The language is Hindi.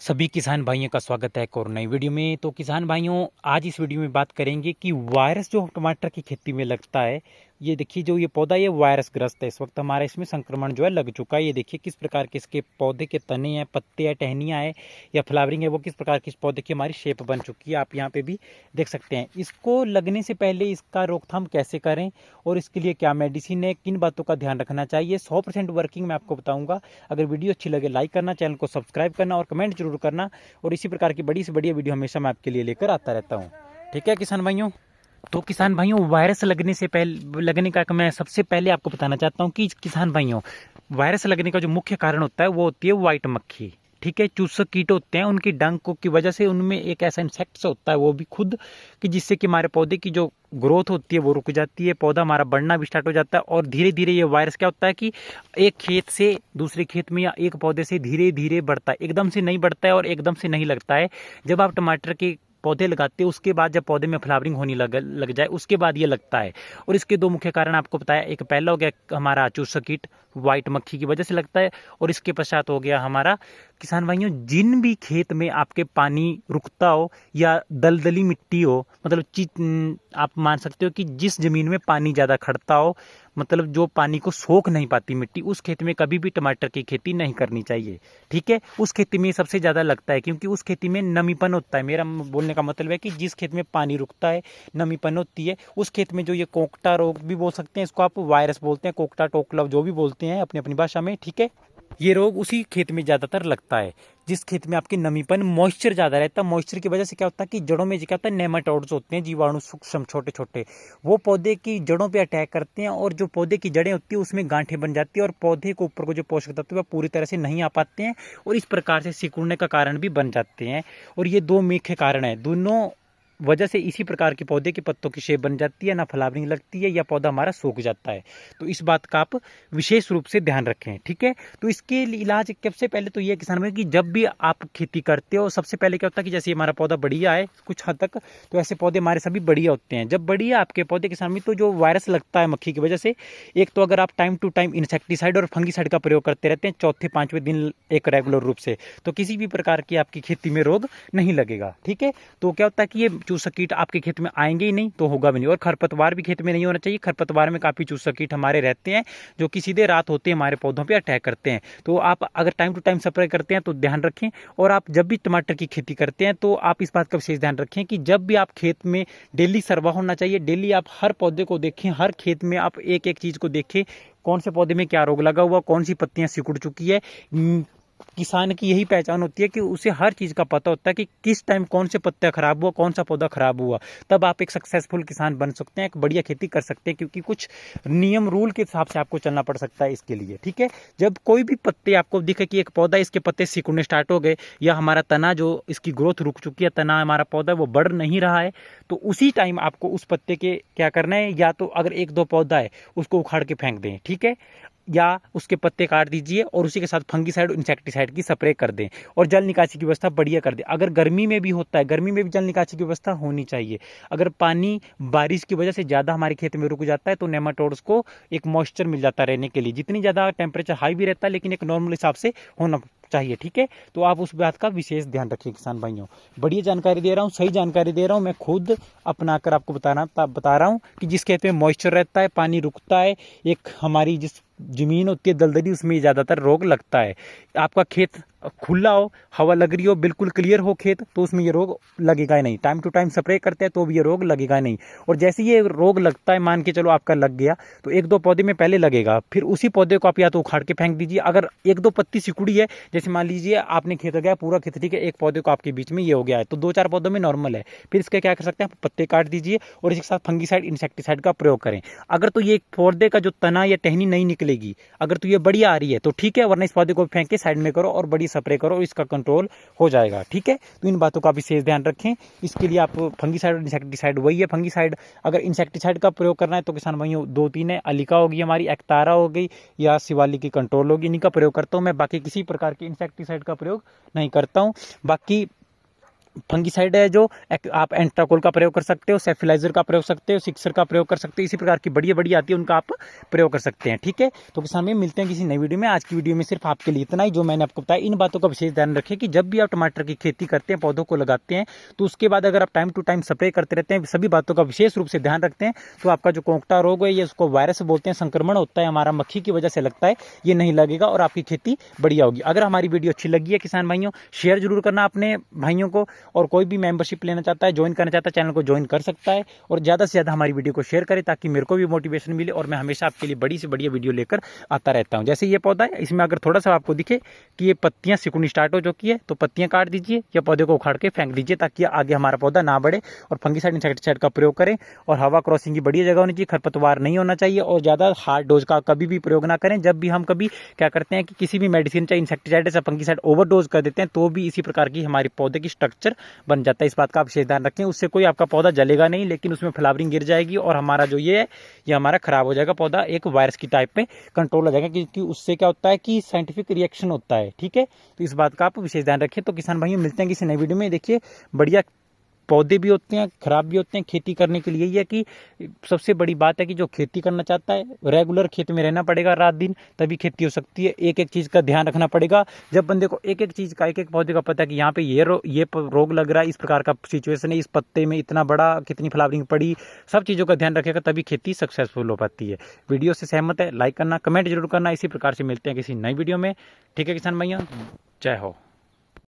सभी किसान भाइयों का स्वागत है एक और नई वीडियो में। तो किसान भाइयों, आज इस वीडियो में बात करेंगे कि वायरस जो टमाटर की खेती में लगता है, ये देखिए जो ये पौधा ये वायरस ग्रस्त है। इस वक्त हमारा इसमें संक्रमण जो है लग चुका है। ये देखिए किस प्रकार के इसके पौधे के तने हैं, पत्ते हैं, टहनियाँ हैं या फ्लावरिंग है, वो किस प्रकार की इस पौधे की हमारी शेप बन चुकी है। आप यहाँ पे भी देख सकते हैं। इसको लगने से पहले इसका रोकथाम कैसे करें और इसके लिए क्या मेडिसिन है, किन बातों का ध्यान रखना चाहिए, 100% वर्किंग मैं आपको बताऊँगा। अगर वीडियो अच्छी लगे लाइक करना, चैनल को सब्सक्राइब करना और कमेंट जरूर करना। और इसी प्रकार की बड़ी से बड़ी वीडियो हमेशा मैं आपके लिए लेकर आता रहता हूँ। ठीक है किसान भाइयों। तो किसान भाइयों, वायरस लगने से पहले लगने का मैं सबसे पहले आपको बताना चाहता हूँ कि किसान भाइयों, वायरस लगने का जो मुख्य कारण होता है वो होती है व्हाइट मक्खी। ठीक है, चूसक कीट होते हैं, उनकी डंक की वजह से उनमें एक ऐसा इंसेक्ट्स होता है वो भी खुद कि जिससे कि हमारे पौधे की जो ग्रोथ होती है वो रुक जाती है, पौधा हमारा बढ़ना भी स्टार्ट हो जाता है। और धीरे धीरे ये वायरस क्या होता है कि एक खेत से दूसरे खेत में या एक पौधे से धीरे धीरे बढ़ता है, एकदम से नहीं बढ़ता है और एकदम से नहीं लगता है। जब आप टमाटर के पौधे लगाते हैं उसके बाद जब पौधे में फ्लावरिंग होने लग जाए उसके बाद ये लगता है। और इसके दो मुख्य कारण आपको बताया, एक पहला हो गया हमारा चूसक कीट व्हाइट मक्खी की वजह से लगता है, और इसके पश्चात हो गया हमारा किसान भाइयों जिन भी खेत में आपके पानी रुकता हो या दलदली मिट्टी हो, मतलब आप मान सकते हो कि जिस जमीन में पानी ज़्यादा खड़ता हो, मतलब जो पानी को सोख नहीं पाती मिट्टी, उस खेत में कभी भी टमाटर की खेती नहीं करनी चाहिए। ठीक है, उस खेती में सबसे ज़्यादा लगता है क्योंकि उस खेती में नमीपन होता है। मेरा बोलने का मतलब है कि जिस खेत में पानी रुकता है, नमीपन होती है, उस खेत में जो ये कोकटा रोग भी बोल सकते हैं, इसको आप वायरस बोलते हैं, कोकटा टोकला जो भी बोलते हैं अपनी अपनी भाषा में। ठीक है, ये रोग उसी खेत में ज़्यादातर लगता है जिस खेत में आपकी नमीपन, मॉइस्चर ज़्यादा रहता है। मॉइस्चर की वजह से क्या होता है कि जड़ों में क्या होता है, नेमाटोड्स होते हैं, जीवाणु सूक्ष्म छोटे छोटे, वो पौधे की जड़ों पे अटैक करते हैं और जो पौधे की जड़ें होती है उसमें गांठें बन जाती है और पौधे को ऊपर को जो पोषक तत्व है वो पूरी तरह से नहीं आ पाते हैं और इस प्रकार से सिकुड़ने का कारण भी बन जाते हैं। और ये दो मुख्य कारण है, दोनों वजह से इसी प्रकार के पौधे के पत्तों की शेप बन जाती है, ना फ्लावरिंग लगती है या पौधा हमारा सूख जाता है। तो इस बात का आप विशेष रूप से ध्यान रखें। ठीक है, तो इसके इलाज सबसे पहले तो ये किसान भाई कि जब भी आप खेती करते हो सबसे पहले क्या होता है कि जैसे हमारा पौधा बढ़िया है कुछ हद तक, तो ऐसे पौधे हमारे सभी बढ़िया होते हैं। जब बढ़िया आपके पौधे किसान भाई, तो जो वायरस लगता है मक्खी की वजह से, एक तो अगर आप टाइम टू टाइम इंसेक्टिसाइड और फंगिसाइड का प्रयोग करते रहते हैं चौथे पांचवें दिन एक रेगुलर रूप से, तो किसी भी प्रकार की आपकी खेती में रोग नहीं लगेगा। ठीक है, तो क्या होता है कि ये चूसक कीट आपके खेत में आएंगे ही नहीं तो होगा भी नहीं। और खरपतवार भी खेत में नहीं होना चाहिए। खरपतवार में काफी चूसक कीट हमारे रहते हैं जो कि सीधे रात होते हैं हमारे पौधों पे अटैक करते हैं। तो आप अगर टाइम टू टाइम स्प्रे करते हैं तो ध्यान रखें। और आप जब भी टमाटर की खेती करते हैं तो आप इस बात का विशेष ध्यान रखें कि जब भी आप खेत में डेली सर्वा होना चाहिए, डेली आप हर पौधे को देखें, हर खेत में आप एक एक चीज को देखें, कौन से पौधे में क्या रोग लगा हुआ, कौन सी पत्तियां सिकुड़ चुकी है। किसान की यही पहचान होती है कि उसे हर चीज का पता होता है कि किस टाइम कौन से पत्ता खराब हुआ, कौन सा पौधा खराब हुआ। तब आप एक सक्सेसफुल किसान बन सकते हैं, एक बढ़िया खेती कर सकते हैं, क्योंकि कुछ नियम रूल के हिसाब से आपको चलना पड़ सकता है इसके लिए। ठीक है, जब कोई भी पत्ते आपको दिखे कि एक पौधा इसके पत्ते सिकुड़ने स्टार्ट हो गए या हमारा तना जो इसकी ग्रोथ रुक चुकी है, तना हमारा पौधा वो बढ़ नहीं रहा है, तो उसी टाइम आपको उस पत्ते के क्या करना है, या तो अगर एक दो पौधा है उसको उखाड़ के फेंक दें। ठीक है, या उसके पत्ते काट दीजिए और उसी के साथ फंगीसाइड इंसेक्टिसाइड की स्प्रे कर दें और जल निकासी की व्यवस्था बढ़िया कर दें। अगर गर्मी में भी होता है, गर्मी में भी जल निकासी की व्यवस्था होनी चाहिए। अगर पानी बारिश की वजह से ज़्यादा हमारे खेत में रुक जाता है तो नेमाटोड्स को एक मॉइस्चर मिल जाता है रहने के लिए। जितनी ज़्यादा टेम्परेचर हाई भी रहता है लेकिन एक नॉर्मल हिसाब से होना चाहिए। ठीक है, तो आप उस बात का विशेष ध्यान रखिए किसान भाइयों। बढ़िया जानकारी दे रहा हूँ, सही जानकारी दे रहा हूँ, मैं खुद अपना कर आपको बता रहा हूँ कि जिस खेत में मॉइस्चर रहता है, पानी रुकता है, एक हमारी जिस जमीन होती है दलदली, उसमें ज़्यादातर रोग लगता है। आपका खेत खुला हो, हवा लग रही हो, बिल्कुल क्लियर हो खेत, तो उसमें ये रोग लगेगा ही नहीं। टाइम टू टाइम स्प्रे करते हैं तो भी ये रोग लगेगा नहीं। और जैसे ये रोग लगता है, मान के चलो आपका लग गया, तो एक दो पौधे में पहले लगेगा, फिर उसी पौधे को आप या तो उखाड़ के फेंक दीजिए। अगर एक दो पत्ती सिकुड़ी है, जैसे मान लीजिए आपने खेत लगाया पूरा खेत, ठीक है, एक पौधे को आपके बीच में ये हो गया है, तो दो चार पौधों में नॉर्मल है, फिर इसके क्या कर सकते हैं, आप पत्ते काट दीजिए और इसके साथ फंगीसाइड इंसेक्टिसाइड का प्रयोग करें। अगर तो ये पौधे का जो तना या टहनी नहीं निकलेगी, अगर तो ये बढ़िया आ रही है तो ठीक है, वरना इस पौधे को फेंक के साइड में करो और बड़ी स्प्रे करो और इसका कंट्रोल हो जाएगा। ठीक है, तो इन बातों का विशेष ध्यान रखें। इसके लिए आप फंगीसाइड और इंसेक्टिसाइड वही है फंगीसाइड। अगर इंसेक्टिसाइड का प्रयोग करना है तो किसान भाइयों दो तीन है, अलिका होगी हमारी, एक्तारा हो गई या शिवालिक की कंट्रोल होगी, इन्हीं का प्रयोग करता हूँ मैं। बाकी किसी प्रकार के इंसेक्टिसाइड का प्रयोग नहीं करता हूँ। बाकी फंगीसाइड है जो आप एंट्राकोल का प्रयोग कर सकते हो, सेफिलाइजर का प्रयोग कर सकते हो, सिक्सर का प्रयोग कर सकते हो, इसी प्रकार की बढ़िया बढ़िया आती है उनका आप प्रयोग कर सकते हैं। ठीक है, तो किसान भाई मिलते हैं किसी नई वीडियो में। आज की वीडियो में सिर्फ आपके लिए इतना ही जो मैंने आपको बताया। इन बातों का विशेष ध्यान रखें कि जब भी आप टमाटर की खेती करते हैं, पौधों को लगाते हैं, तो उसके बाद अगर आप टाइम टू टाइम स्प्रे करते रहते हैं, सभी बातों का विशेष रूप से ध्यान रखते हैं, तो आपका जो कोंकटा रोग है, ये उसको वायरस बोलते हैं, संक्रमण होता है हमारा मक्खी की वजह से लगता है, ये नहीं लगेगा और आपकी खेती बढ़िया होगी। अगर हमारी वीडियो अच्छी लगी है किसान भाइयों, शेयर जरूर करना अपने भाइयों को, और कोई भी मेंबरशिप लेना चाहता है, ज्वाइन करना चाहता है, चैनल को ज्वाइन कर सकता है, और ज़्यादा से ज़्यादा हमारी वीडियो को शेयर करें ताकि मेरे को भी मोटिवेशन मिले और मैं हमेशा आपके लिए बड़ी से बढ़िया वीडियो लेकर आता रहता हूं। जैसे ये पौधा है, इसमें अगर थोड़ा सा आपको दिखे कि ये पत्तियां सिकुड़नी स्टार्ट हो चुकी है, तो पत्तियां काट दीजिए या पौधे को उखाड़ के फेंक दीजिए ताकि आगे हमारा पौधा ना बढ़े। और फंगीसाइड इंसेक्टिसाइड का प्रयोग करें, और हवा क्रॉसिंग की बढ़िया जगह होनी चाहिए, खरपतवार नहीं होना चाहिए, और ज़्यादा हार्ड डोज का कभी भी प्रयोग ना करें। जब भी हम कभी क्या करते हैं कि किसी भी मेडिसिन चाहे इंसेक्टिसाइड या फंगीसाइड ओवरडोज कर देते हैं, तो भी इसी प्रकार की हमारे पौधे की स्ट्रक्चर बन जाता है। इस बात का आप विशेष ध्यान रखें। उससे कोई आपका पौधा जलेगा नहीं, लेकिन उसमें फ्लावरिंग गिर जाएगी और हमारा जो ये है ये हमारा खराब हो जाएगा, पौधा एक वायरस की टाइप में कंट्रोल हो जाएगा, क्योंकि उससे क्या होता है कि साइंटिफिक रिएक्शन होता है। ठीक है, तो इस बात का आप विशेष ध्यान रखें। तो किसान भाइयों मिलते हैं किसी नई वीडियो में। देखिए बढ़िया पौधे भी होते हैं, खराब भी होते हैं। खेती करने के लिए यही है कि सबसे बड़ी बात है कि जो खेती करना चाहता है, रेगुलर खेत में रहना पड़ेगा रात दिन, तभी खेती हो सकती है। एक एक चीज़ का ध्यान रखना पड़ेगा। जब बंदे को एक एक चीज़ का, एक एक पौधे का पता है कि यहाँ पे ये रोग लग रहा है, इस प्रकार का सिचुएशन है, इस पत्ते में इतना बड़ा, कितनी फ्लावरिंग पड़ी, सब चीज़ों का ध्यान रखेगा, तभी खेती सक्सेसफुल हो पाती है। वीडियो से सहमत है, लाइक करना, कमेंट जरूर करना। इसी प्रकार से मिलते हैं किसी नई वीडियो में। ठीक है किसान भाइयों, जय हो।